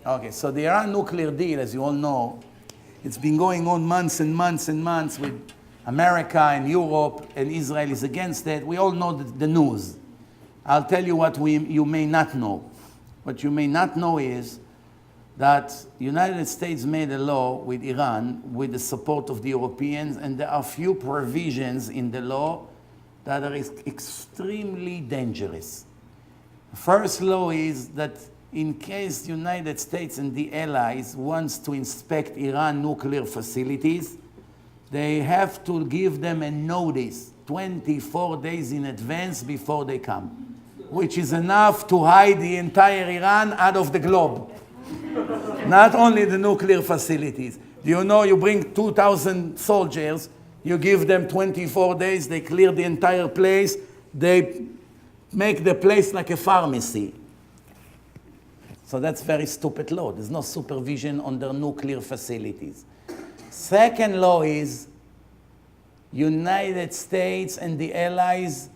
Okay, so the Iran nuclear deal, as you all know, it's been going on months and months and months with America and Europe, and Israel is against it. We all know the news. I'll tell you what you may not know. What you may not know is that United States made a law with Iran with the support of the Europeans, and there are few provisions in the law that are extremely dangerous. The first law is that in case the United States and the allies wants to inspect Iran nuclear facilities, they have to give them a notice 24 days in advance before they come, which is enough to hide the entire Iran out of the globe. Not only the nuclear facilities. Do you know you bring 2,000 soldiers, you give them 24 days, they clear the entire place, they make the place like a pharmacy. So that's very stupid law. There's no supervision on their nuclear facilities. Second law is United States and the allies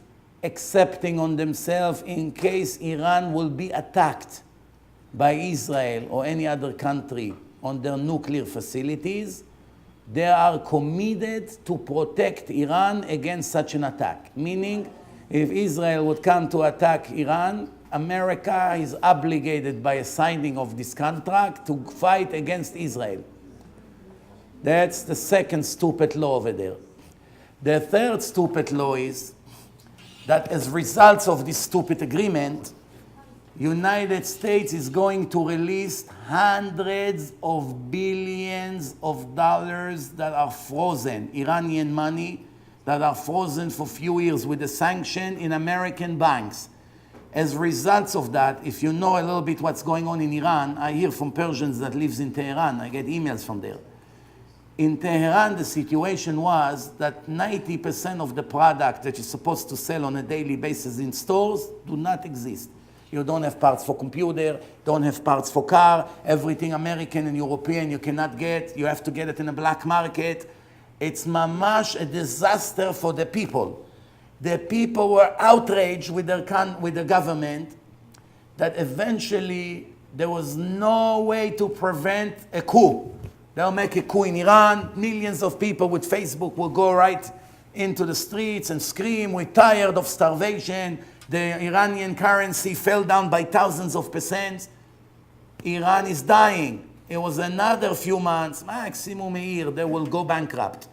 accepting on themselves in case Iran will be attacked by Israel or any other country on their nuclear facilities, they are committed to protect Iran against such an attack. Meaning, if Israel would come to attack Iran, America is obligated by a signing of this contract to fight against Israel. That's the second stupid law over there. The third stupid law is that as results of this stupid agreement, United States is going to release hundreds of billions of dollars that are frozen, Iranian money, that are frozen for a few years with a sanction in American banks. As results of that, if you know a little bit what's going on in Iran, I hear from Persians that lives in Tehran, I get emails from there. In Tehran, the situation was that 90% of the product that you're supposed to sell on a daily basis in stores do not exist. You don't have parts for computer, don't have parts for car, everything American and European you cannot get, you have to get it in a black market. It's mamash a disaster for the people. The people were outraged with the government that eventually there was no way to prevent a coup. They'll make a coup in Iran. Millions of people with Facebook will go right into the streets and scream, we're tired of starvation. The Iranian currency fell down by thousands of percent. Iran is dying. It was another few months, maximum a year, they will go bankrupt.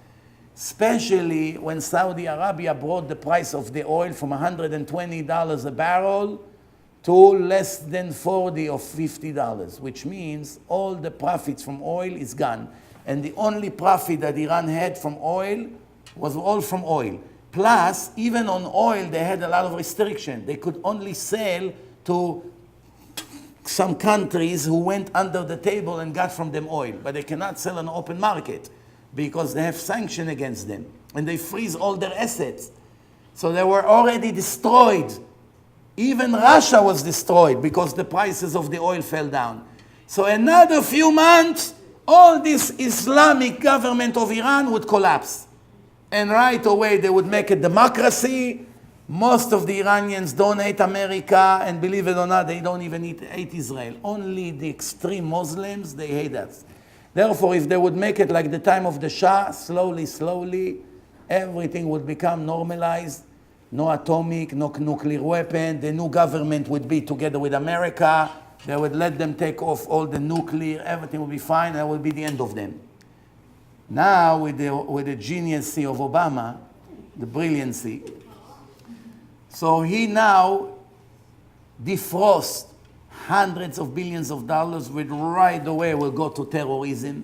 Especially when Saudi Arabia brought the price of the oil from $120 a barrel to less than $40 or $50, which means all the profits from oil is gone. And the only profit that Iran had from oil was all from oil. Plus, even on oil, they had a lot of restriction. They could only sell to some countries who went under the table and got from them oil, but they cannot sell on open market because they have sanction against them, and they freeze all their assets. So they were already destroyed. Even Russia was destroyed because the prices of the oil fell down. So another few months, all this Islamic government of Iran would collapse. And right away they would make a democracy. Most of the Iranians don't hate America, and believe it or not, they don't even hate Israel. Only the extreme Muslims, they hate us. Therefore, if they would make it like the time of the Shah, slowly, slowly, everything would become normalized. No atomic, no nuclear weapon. The new government would be together with America. They would let them take off all the nuclear. Everything would be fine. That would be the end of them. Now, with the geniusy of Obama, the brilliancy, so he now defrosts hundreds of billions of dollars, which right away will go to terrorism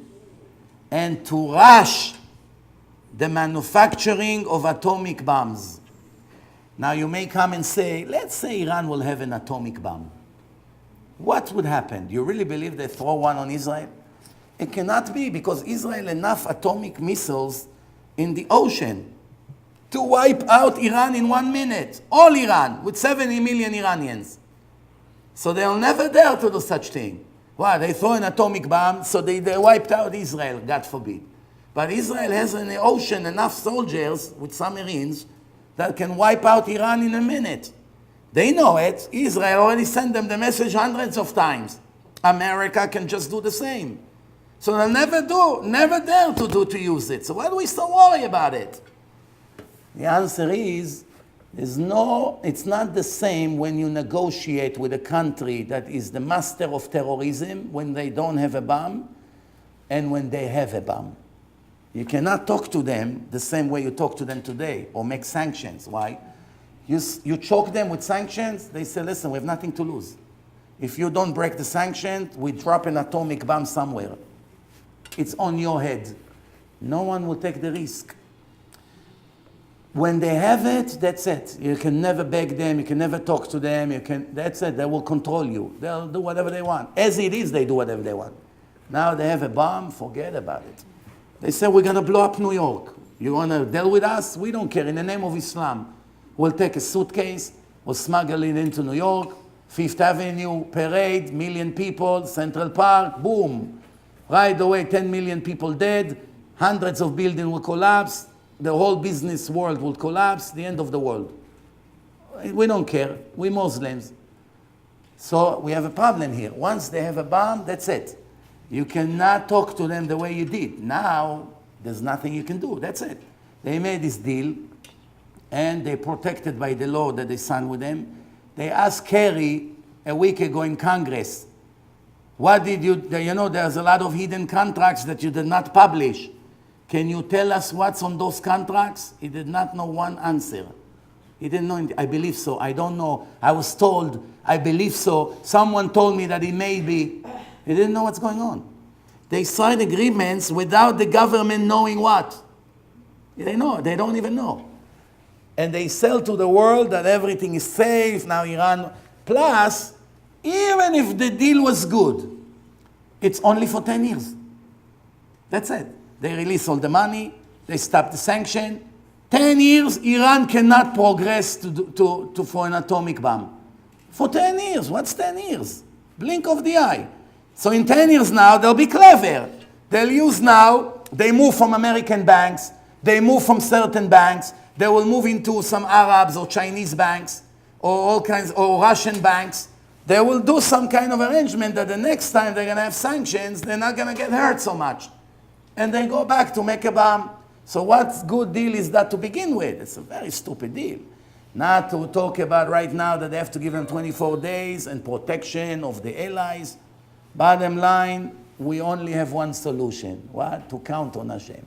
and to rush the manufacturing of atomic bombs. Now you may come and say, let's say Iran will have an atomic bomb. What would happen? Do you really believe they throw one on Israel? It cannot be, because Israel enough atomic missiles in the ocean to wipe out Iran in 1 minute. All Iran, with 70 million Iranians. So they'll never dare to do such thing. Wow, they throw an atomic bomb, so they wiped out Israel, God forbid. But Israel has in the ocean enough soldiers with submarines that can wipe out Iran in a minute. They know it. Israel already sent them the message hundreds of times. America can just do the same. So they'll never dare to use it. So why do we so worry about it? The answer is, it's not the same when you negotiate with a country that is the master of terrorism when they don't have a bomb and when they have a bomb. You cannot talk to them the same way you talk to them today or make sanctions. Why? You choke them with sanctions, they say, listen, we have nothing to lose. If you don't break the sanctions, we drop an atomic bomb somewhere. It's on your head. No one will take the risk. When they have it, that's it. You can never beg them, you can never talk to them, that's it, they will control you. They'll do whatever they want. As it is, they do whatever they want. Now they have a bomb, forget about it. They say, we're going to blow up New York. You want to deal with us? We don't care. In the name of Islam, we'll take a suitcase, we'll smuggle it into New York, Fifth Avenue, parade, million people, Central Park, boom. Right away, 10 million people dead, hundreds of buildings will collapse, the whole business world will collapse, the end of the world. We don't care. We're Muslims. So we have a problem here. Once they have a bomb, that's it. You cannot talk to them the way you did. Now, there's nothing you can do. That's it. They made this deal, and they're protected by the law that they signed with them. They asked Kerry a week ago in Congress, what did you know, there's a lot of hidden contracts that you did not publish. Can you tell us what's on those contracts? He did not know one answer. He didn't know. I believe so. I don't know. I was told. I believe so. Someone told me that he may be. He didn't know what's going on. They signed agreements without the government knowing what. They know. They don't even know. And they sell to the world that everything is safe. Now Iran. Plus, even if the deal was good, it's only for 10 years. That's it. They release all the money, they stop the sanction. 10 years, Iran cannot progress for an atomic bomb. For 10 years, what's 10 years? Blink of the eye. So in 10 years now, they'll be clever. They'll use now, they move from American banks, they move from certain banks, they will move into some Arabs or Chinese banks, or all kinds, or Russian banks. They will do some kind of arrangement that the next time they're gonna have sanctions, they're not gonna get hurt so much. And they go back to make a bomb. So what good deal is that to begin with? It's a very stupid deal. Not to talk about right now that they have to give them 24 days and protection of the allies. Bottom line, we only have one solution. What? To count on Hashem.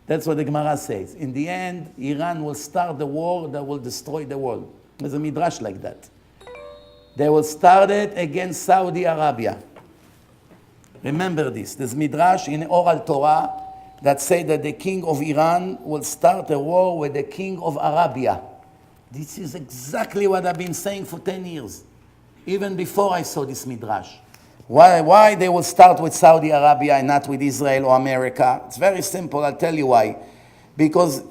That's what the Gemara says. In the end, Iran will start the war that will destroy the world. There's a midrash like that. They will start it against Saudi Arabia. Remember this. There's midrash in oral Torah that say that the king of Iran will start a war with the king of Arabia. This is exactly what I've been saying for 10 years, even before I saw this midrash. Why they will start with Saudi Arabia and not with Israel or America? It's very simple. I'll tell you why. Because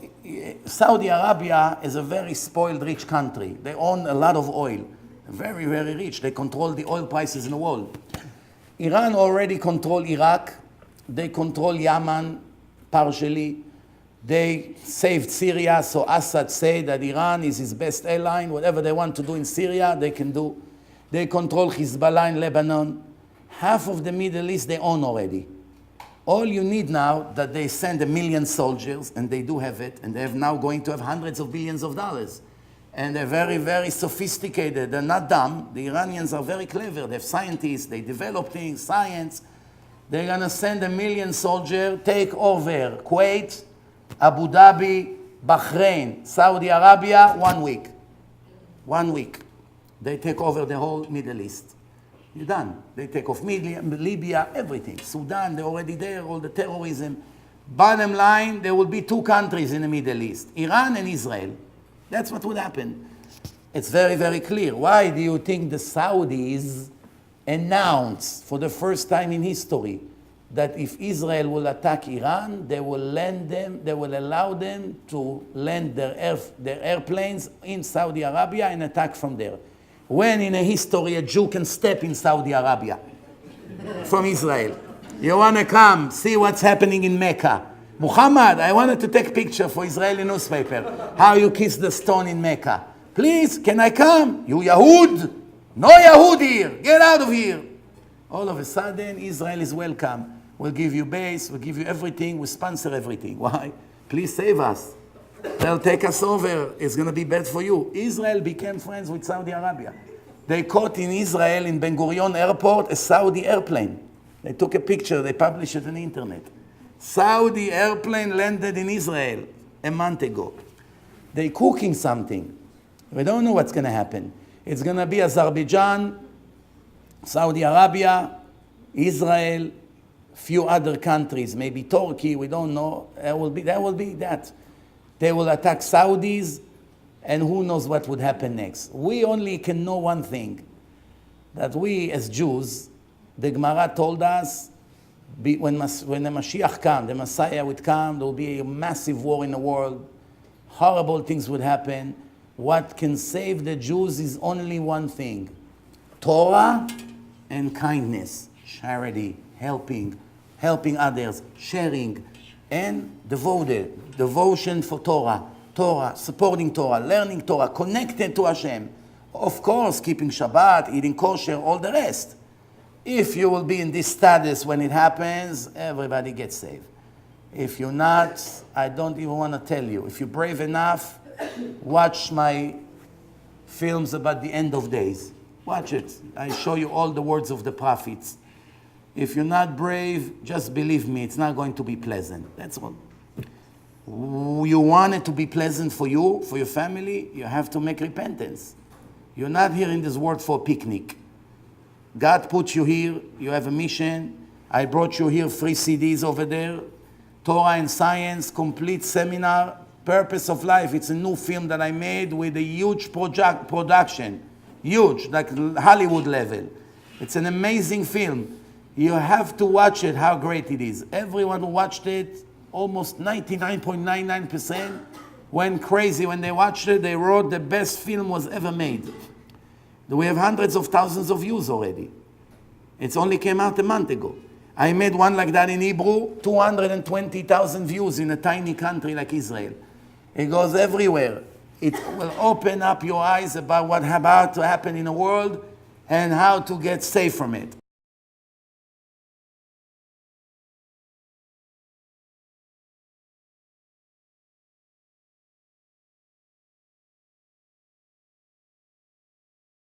Saudi Arabia is a very spoiled, rich country. They own a lot of oil. Very, very rich. They control the oil prices in the world. Iran already control Iraq. They control Yemen, partially. They saved Syria, so Assad said that Iran is his best ally. Whatever they want to do in Syria, they can do. They control Hezbollah in Lebanon. Half of the Middle East they own already. All you need now that they send 1 million soldiers, and they do have it, and they're now going to have hundreds of billions of dollars. And they're very, very sophisticated. They're not dumb. The Iranians are very clever. They have scientists. They develop things, science. They're going to send 1 million soldiers, take over Kuwait, Abu Dhabi, Bahrain, Saudi Arabia, 1 week. 1 week. They take over the whole Middle East. You're done. They take off Libya, everything. Sudan, they're already there, all the terrorism. Bottom line, there will be 2 countries in the Middle East, Iran and Israel. That's what would happen. It's very, very clear. Why do you think the Saudis announced for the first time in history that if Israel will attack Iran, they will allow them to land their airplanes in Saudi Arabia and attack from there? When in a history a Jew can step in Saudi Arabia from Israel? You want to come, see what's happening in Mecca. Muhammad, I wanted to take a picture for Israeli newspaper. How you kiss the stone in Mecca. Please, can I come? You Yahud? No Yahud here. Get out of here. All of a sudden, Israel is welcome. We'll give you base, we'll give you everything, we'll sponsor everything. Why? Please save us. They'll take us over. It's going to be bad for you. Israel became friends with Saudi Arabia. They caught in Israel, in Ben Gurion airport, a Saudi airplane. They took a picture, they published it on the internet. Saudi airplane landed in Israel a month ago. They're cooking something. We don't know what's going to happen. It's going to be Azerbaijan, Saudi Arabia, Israel, few other countries, maybe Turkey, we don't know. There will be that. They will attack Saudis, and who knows what would happen next. We only can know one thing, that we as Jews, the Gemara told us, when the Mashiach comes, the Messiah would come, there will be a massive war in the world, horrible things would happen. What can save the Jews is only one thing: Torah and kindness, charity, helping others, sharing, and devotion for Torah, supporting Torah, learning Torah, connected to Hashem. Of course, keeping Shabbat, eating kosher, all the rest. If you will be in this status when it happens, everybody gets saved. If you're not, I don't even want to tell you. If you're brave enough, watch my films about the end of days. Watch it. I show you all the words of the prophets. If you're not brave, just believe me, it's not going to be pleasant. That's all. You want it to be pleasant for you, for your family, you have to make repentance. You're not here in this world for a picnic. God put you here, you have a mission. I brought you here 3 CDs over there. Torah and Science, complete seminar, Purpose of Life. It's a new film that I made with a huge production. Huge, like Hollywood level. It's an amazing film. You have to watch it, how great it is. Everyone who watched it, almost 99.99%, went crazy when they watched it. They wrote the best film was ever made. We have hundreds of thousands of views already. It's only came out a month ago. I made one like that in Hebrew, 220,000 views in a tiny country like Israel. It goes everywhere. It will open up your eyes about what's about to happen in the world and how to get safe from it.